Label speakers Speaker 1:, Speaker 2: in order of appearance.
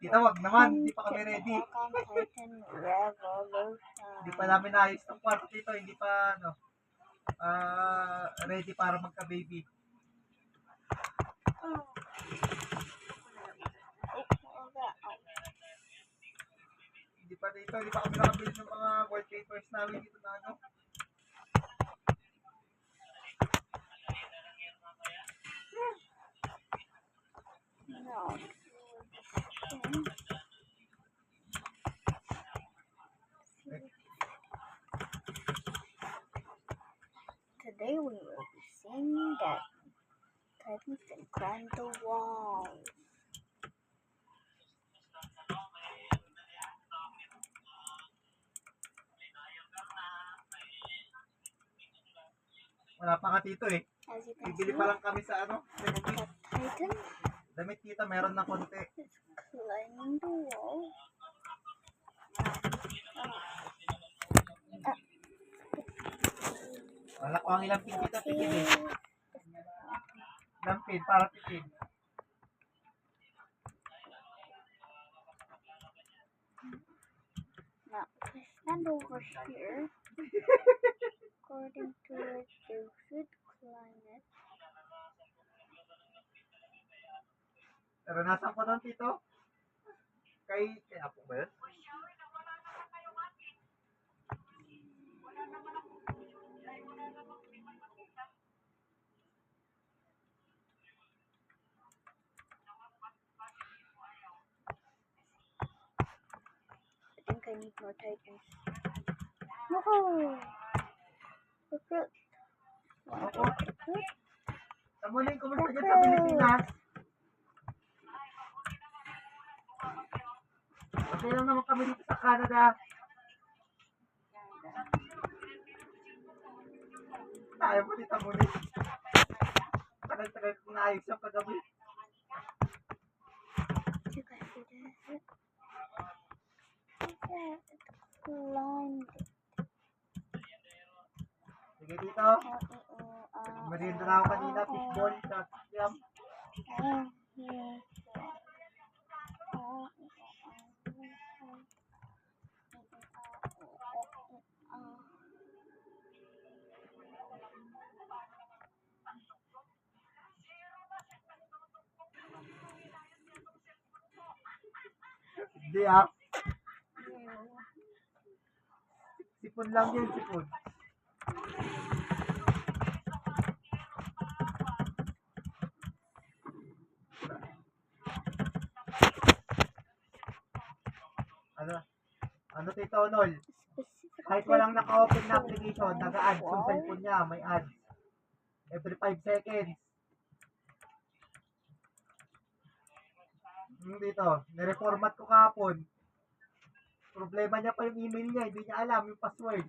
Speaker 1: Tita, wag naman. Hindi pa kami ready.
Speaker 2: Attack on Titan Revolution.
Speaker 1: Hindi pa namin naayos ng kwarto dito. Hindi pa, ready para magka-baby. Hindi pa dito. Hindi pa kami nakabili ng mga wallpapers namin dito na ano.
Speaker 2: No. Today we will be seeing that Titans can climb the walls.
Speaker 1: Wala pa nga dito eh.
Speaker 2: As you can
Speaker 1: Bibili
Speaker 2: see,
Speaker 1: pa lang kami sa ano.
Speaker 2: the Titan
Speaker 1: Damit tita, meron na konti.
Speaker 2: is climbing the wall.
Speaker 1: Wala ko ang ilang pin dito, tipid eh. Ilang pin, para tipid.
Speaker 2: Now, if I stand over here, according to it, you should climb it.
Speaker 1: Naranasan ko nun, tito. Kay Apo ba yun?
Speaker 2: I think I need more Titans. Woohoo! Recruit. Want to recruit?
Speaker 1: Tamuling, kumusta dyan sa Pilipinas? Okay lang naman kami dito sa Canada. Tayo mo dito muli. Tagal-tagal kong naayos yung kagabi.
Speaker 2: You guys see this? Yeah, it's climbed.
Speaker 1: Sige dito. Merienda na ako kanina, fishball, sa yam. Hindi ah. Sipon lang yun, sipon. Ano Tito Nol? Kahit walang naka-open na application, nag-add yung cellphone niya, may ads. Every 5 seconds. Dito, nireformat ko kahapon. Problema niya pa yung email niya, hindi niya alam yung password.